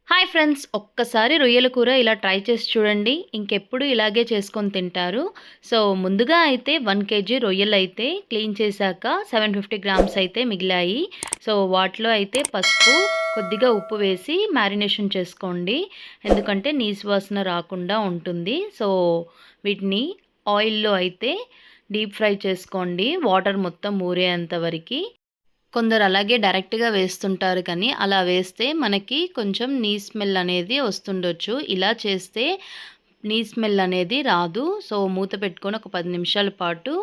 Hi friends, ఒక్కసారి రొయ్యల కూర ఇలా ట్రై చేసి చూడండి. ఇంకెప్పుడు ఇలాగే చేసుకొని తింటారు. సో ముందుగా అయితే 1 కేజీ రొయ్యలైతే క్లీన్ చేశాక 750 గ్రామ్స్ అయితే మిగిలాయి. సో వాటిలో అయితే పసుపు, కొద్దిగా ఉప్పు వేసి మ్యారినేషన్ చేసుకోండి. ఎందుకంటే నీసు వాసన రాకుండా ఉంటుంది. సో వీటిని ఆయిల్‌లో అయితే డీప్ ఫ్రై చేసుకోండి, వాటర్ మొత్తం ఊరేంత వరకి. కొందరు అలాగే డైరెక్ట్‌గా వేస్తుంటారు కానీ, అలా వేస్తే మనకి కొంచెం నీ స్మెల్ అనేది వస్తుండొచ్చు. ఇలా చేస్తే నీ స్మెల్ అనేది రాదు. సో మూత పెట్టుకొని ఒక 10 నిమిషాల పాటు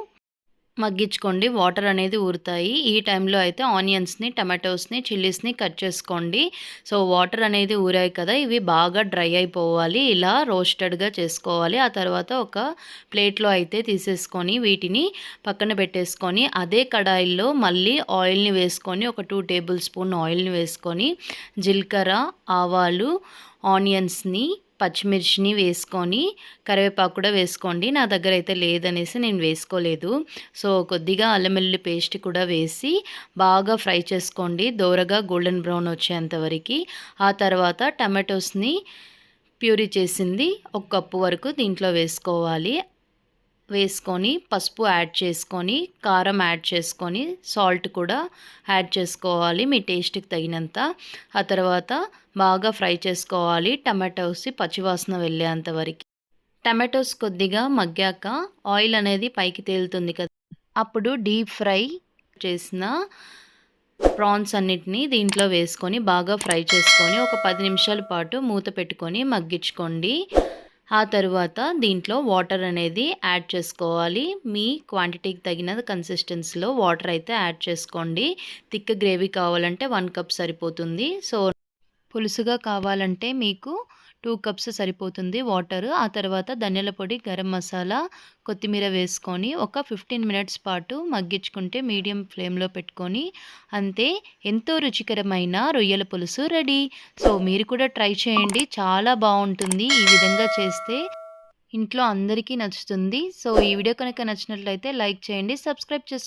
మగ్గించుకోండి. వాటర్ అనేది ఊరుతాయి. ఈ టైంలో అయితే ఆనియన్స్‌ని, టమాటోస్‌ని, చిల్లీస్‌ని కట్ చేసుకోండి. సో వాటర్ అనేది ఊరాయి కదా! ఇవి బాగా డ్రై అయిపోవాలి. ఇలా రోస్టెడ్‌గా చేసుకోవాలి. ఆ తర్వాత ఒక ప్లేట్‌లో అయితే తీసేసుకొని వీటిని పక్కన పెట్టేసుకొని, అదే కడాయిల్లో మళ్ళీ ఆయిల్‌ని వేసుకొని ఒక 2 టేబుల్ స్పూన్ ఆయిల్‌ని వేసుకొని జీలకర్ర, ఆవాలు, ఆనియన్స్‌ని, పచ్చిమిర్చిని వేసుకొని కరివేపాకు కూడా వేసుకోండి. నా దగ్గర అయితే లేదనేసి నేను వేసుకోలేదు. సో కొద్దిగా అల్లం వెల్లుల్లి పేస్ట్ కూడా వేసి బాగా ఫ్రై చేసుకోండి, దోరగా గోల్డెన్ బ్రౌన్ వచ్చేంత వరకు. ఆ తర్వాత టమాటోస్ని ప్యూరీ చేసింది ఒక కప్పు వరకు దీంట్లో వేసుకోవాలి. వేసుకొని పసుపు యాడ్ చేసుకొని, కారం యాడ్ చేసుకొని, సాల్ట్ కూడా యాడ్ చేసుకోవాలి మీ టేస్ట్‌కి తగినంత. ఆ తర్వాత బాగా ఫ్రై చేసుకోవాలి టమాటోస్ పచ్చివాసన వెళ్ళేంత వరకి. టమాటోస్ కొద్దిగా మగ్గాక ఆయిల్ అనేది పైకి తేలుతుంది కదా! అప్పుడు డీప్ ఫ్రై చేసిన ప్రాన్స్ అన్నిటిని దీంట్లో వేసుకొని బాగా ఫ్రై చేసుకొని ఒక 10 నిమిషాల పాటు మూత పెట్టుకొని మగ్గించుకోండి. ఆ తరువాత దీంట్లో వాటర్ అనేది యాడ్ చేసుకోవాలి. మీ క్వాంటిటీకి తగిన కన్సిస్టెన్సీలో వాటర్ అయితే యాడ్ చేసుకోండి. థిక్ గ్రేవీ కావాలంటే 1 కప్ సరిపోతుంది. సో పులుసుగా కావాలంటే మీకు 2 కప్స్ సరిపోతుంది వాటర్. ఆ తర్వాత ధనియాల పొడి, గరం మసాలా, కొత్తిమీర వేసుకొని ఒక 15 మినిట్స్ పాటు మగ్గించుకుంటే మీడియం ఫ్లేమ్‌లో పెట్టుకొని అంతే, ఎంతో రుచికరమైన రొయ్యల పులుసు రెడీ. సో మీరు కూడా ట్రై చేయండి. చాలా బావుంటుంది. ఈ విధంగా చేస్తే ఇంట్లో అందరికీ నచ్చుతుంది. సో ఈ వీడియో కనుక నచ్చినట్లయితే లైక్ చేయండి. సబ్స్క్రైబ్ చేసుకోండి.